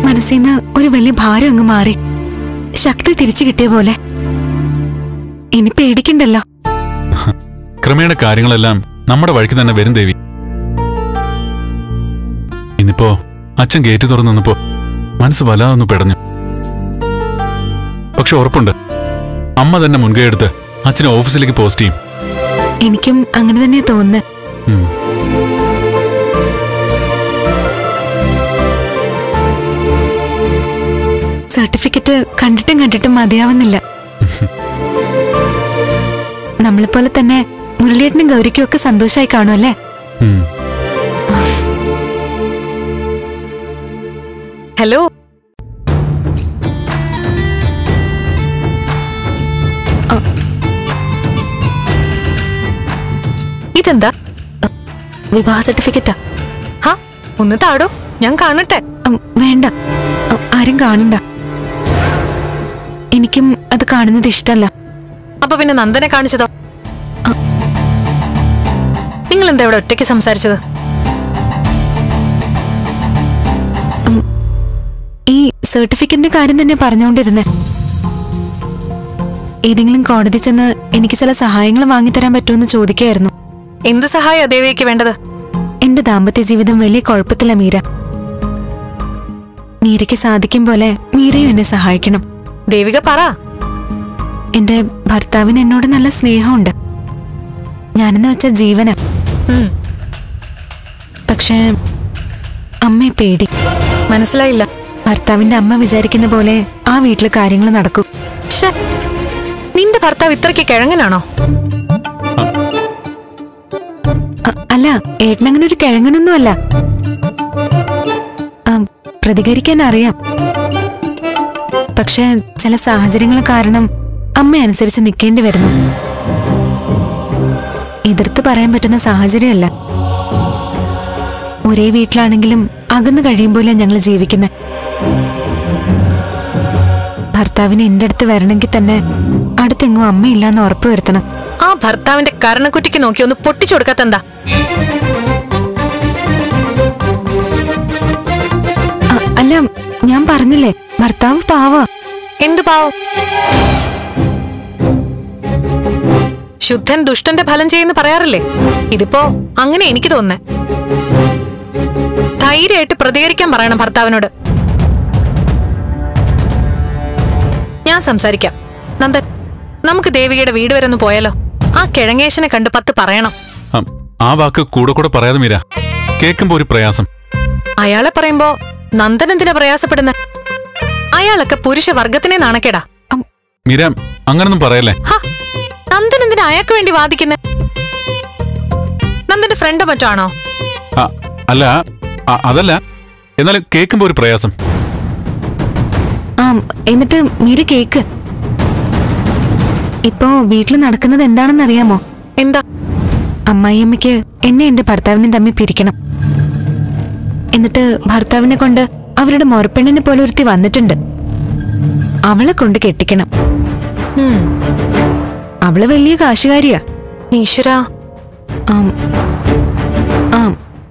മനസ്സിന്ന് ഒരു വലിയ ഭാരം അങ്ങ് മാറി, ശക്തി തിരിച്ചു കിട്ടിയ പോലെ. ഇനി പേടിക്കണ്ടല്ലോ. ക്രമേണ കാര്യങ്ങളെല്ലാം നമ്മുടെ വഴിക്ക് തന്നെ വരും ദേവി. ഇന്നിപ്പോ അച്ഛൻ ഗേറ്റ് തുറന്നു നിന്നപ്പോ മനസ്സ് വല്ലാതൊന്ന് പെടഞ്ഞു. പക്ഷെ ഉറപ്പുണ്ട്, അമ്മ തന്നെ മുൻകൈ എടുത്ത് അച്ഛനെ ഓഫീസിലേക്ക് പോസ്റ്റ് ചെയ്യും. എനിക്കും അങ്ങനെ തന്നെ തോന്നുന്നു. സർട്ടിഫിക്കറ്റ് കണ്ടിട്ടും മതിയാവുന്നില്ല. നമ്മളെപ്പോലെ തന്നെ മുരളിയേട്ടനും ഗൗരിക്കും ഒക്കെ സന്തോഷമായി കാണുമല്ലേ? ഹലോ, ഇതെന്താ? വിവാഹ സർട്ടിഫിക്കറ്റാ? ഹാ, ഒന്ന് താടോ, ഞാൻ കാണട്ടെ. വേണ്ട, ആരും കാണണ്ട. എനിക്കും അത് കാണുന്നത് ഇഷ്ടല്ല. അപ്പൊ പിന്നെ നന്ദനെ കാണിച്ചതോ? നിങ്ങൾ എന്താ ഇവിടെ ഒറ്റയ്ക്ക് സംസാരിച്ചത്? ഈ സർട്ടിഫിക്കറ്റിന്റെ കാര്യം തന്നെ പറഞ്ഞുകൊണ്ടിരുന്നേ. ഏതെങ്കിലും കോടതി ചെന്ന് എനിക്ക് ചില സഹായങ്ങൾ വാങ്ങിത്തരാൻ പറ്റുമെന്ന് ചോദിക്കായിരുന്നു. എന്ത് സഹായ ദേവിക്ക് വേണ്ടത്? എന്റെ ദാമ്പത്യ ജീവിതം വലിയ കുഴപ്പത്തില മീര. മീരയ്ക്ക് സാധിക്കും പോലെ മീരയും എന്നെ സഹായിക്കണം. ദേവിക പറ. എന്റെ ഭർത്താവിന് എന്നോട് നല്ല സ്നേഹമുണ്ട്. ഞാനെന്ന് വെച്ച ജീവന. പക്ഷേ അമ്മയെ പേടി. മനസ്സിലായില്ല. ഭർത്താവിന്റെ അമ്മ വിചാരിക്കുന്ന പോലെ ആ വീട്ടില് കാര്യങ്ങൾ നടക്കും. നിന്റെ ഭർത്താവ് ഇത്രയ്ക്ക് കിഴങ്ങനാണോ? അല്ല, ഏട്ടനങ്ങനെ ഒരു കിഴങ്ങനൊന്നുമല്ല. പ്രതികരിക്കാൻ അറിയാം. പക്ഷെ ചില സാഹചര്യങ്ങൾ കാരണം അമ്മ അനുസരിച്ച് നിൽക്കേണ്ടി വരുന്നു. എതിർത്ത് പറയാൻ പറ്റുന്ന സാഹചര്യമല്ല. ഒരേ വീട്ടിലാണെങ്കിലും അകന്നു കഴിയുമ്പോലെ ഞങ്ങൾ ജീവിക്കുന്നത്. ഭർത്താവിന് എന്റെ അടുത്ത് വരണമെങ്കിൽ തന്നെ അടുത്തെങ്ങും അമ്മയില്ലാന്ന് ഉറപ്പുവരുത്തണം. ആ ഭർത്താവിന്റെ കരണക്കുറ്റിക്ക് നോക്കി ഒന്ന് പൊട്ടിച്ചു കൊടുക്കാത്തെന്താ? അല്ല, ഞാൻ പറഞ്ഞില്ലേ ഭർത്താവ് പാവ. എന്തു പാവം? ശുദ്ധൻ ദുഷ്ടന്റെ ഫലം ചെയ്യുന്ന പറയാറില്ലേ? ഇതിപ്പോ അങ്ങനെ എനിക്ക് തോന്നുന്നേ. ധൈര്യമായിട്ട് പ്രതികരിക്കാൻ പറയണം ഭർത്താവിനോട്. ഞാൻ സംസാരിക്കാം. നന്ദൻ, നമുക്ക് ദേവികയുടെ വീട് വരെ ഒന്ന് പോയാലോ? ആ കിഴങ്ങേശനെ കണ്ട് 10 പറയണം. ആ വാക്ക് കൂടെ കൂടെ പറയാതെ മീര, കേൾക്കുമ്പോ ഒരു പ്രയാസം. അയാളെ പറയുമ്പോ നന്ദൻ എന്തിനാ പ്രയാസപ്പെടുന്ന? അയാളൊക്കെ പുരുഷ വർഗത്തിനെ നാണക്കേടാ. മീര, അങ്ങനൊന്നും പറയല്ലേ. നന്ദൻ എന്തിനാ അയാൾക്ക് വേണ്ടി വാദിക്കുന്നേ? നന്ദന്റെ ഫ്രണ്ട് മറ്റോ ആണോ? അല്ല, അതല്ല. എന്നാലും കേൾക്കുമ്പോ ഒരു പ്രയാസം. എന്നിട്ട് മീര കേക്ക്. ഇപ്പോ വീട്ടിൽ നടക്കുന്നത് എന്താണെന്ന് അറിയാമോ? എന്താ? അമ്മായിയമ്മയ്ക്ക് എന്നെ എന്റെ ഭർത്താവിനെ തമ്മിൽ പിരിക്കണം. എന്നിട്ട് ഭർത്താവിനെ കൊണ്ട് അവരുടെ മൊറപ്പെണ്ണിനെ പോലെ ഒരുത്തി വന്നിട്ടുണ്ട്. അവളെ കൊണ്ട് കെട്ടിക്കണം. അവള് വലിയ കാശുകാരിയാ. ഈശ്വര,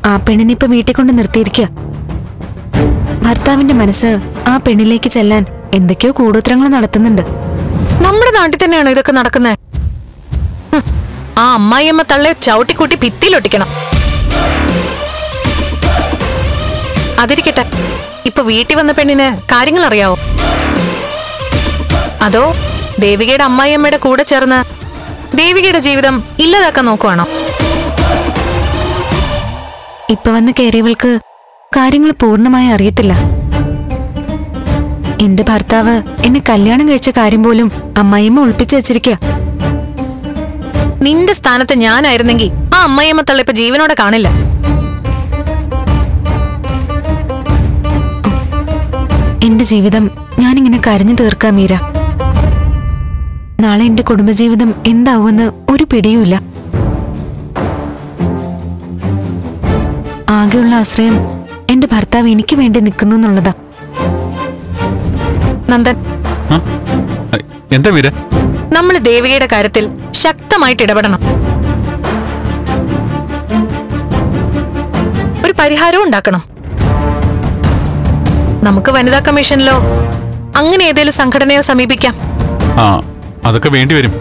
ആ പെണ്ണിനെ ഇപ്പൊ വീട്ടിൽ കൊണ്ട് നിർത്തിയിരിക്കുക. ഭർത്താവിന്റെ മനസ്സ് ആ പെണ്ണിലേക്ക് ചെല്ലാൻ എന്തൊക്കെയോ കൂടോത്രങ്ങൾ നടത്തുന്നുണ്ട്. നമ്മുടെ നാട്ടിൽ തന്നെയാണോ ഇതൊക്കെ നടക്കുന്നത്? ആ അമ്മായിയമ്മ തള്ളെ ചവിട്ടിക്കൂട്ടി ഭിത്തിയിലൊട്ടിക്കണം. അതിരിക്കട്ടെ, ഇപ്പൊ വീട്ടിൽ വന്ന പെണ്ണിന് കാര്യങ്ങൾ അറിയാവോ? അതോ ദേവികയുടെ അമ്മായിയമ്മയുടെ കൂടെ ചേർന്ന് ദേവികയുടെ ജീവിതം ഇല്ലാതാക്കാൻ നോക്കുവാണോ? ഇപ്പൊ വന്ന് കയറിയവൾക്ക് കാര്യങ്ങൾ പൂർണ്ണമായി അറിയത്തില്ല. എന്റെ ഭർത്താവ് എന്നെ കല്യാണം കഴിച്ച കാര്യം പോലും അമ്മായിയമ്മ ഒളിപ്പിച്ചു വെച്ചിരിക്കുക. നിന്റെ സ്ഥാനത്ത് ഞാനായിരുന്നെങ്കിൽ ആ അമ്മായിയമ്മ തള്ള ഇപ്പൊ ജീവനോടെ കാണില്ല. എന്റെ ജീവിതം ഞാനിങ്ങനെ കരഞ്ഞു തീർക്കാം മീര. നാളെ എന്റെ കുടുംബജീവിതം എന്താവുമെന്ന് ഒരു പിടിയുമില്ല. ആകെയുള്ള ആശ്രയം എന്റെ ഭർത്താവ് എനിക്ക് വേണ്ടി നിൽക്കുന്നു എന്നുള്ളതാ. നന്ദൻ, എന്താ മീര? നമ്മൾ ദേവികയുടെ കാര്യത്തിൽ ശക്തമായിട്ട് ഇടപെടണം. ഒരു പരിഹാരവും ഉണ്ടാക്കണം. നമുക്ക് വനിതാ കമ്മീഷനിലോ അങ്ങനെ ഏതെങ്കിലും സംഘടനയോ സമീപിക്കാം. ആ, അതൊക്കെ വേണ്ടിവരും.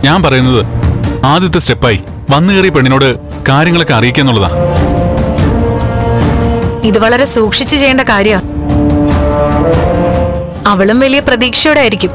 ഞാൻ പറയുന്നത് ആദ്യത്തെ സ്റ്റെപ്പായി വന്നു കയറിയ പെണ്ണിനോട് കാര്യങ്ങളൊക്കെ അറിയിക്കാന്നുള്ളതാ. ഇത് വളരെ സൂക്ഷിച്ചു ചെയ്യേണ്ട കാര്യമാണ്. അവളും വലിയ പ്രതീക്ഷയോടെ ആയിരിക്കും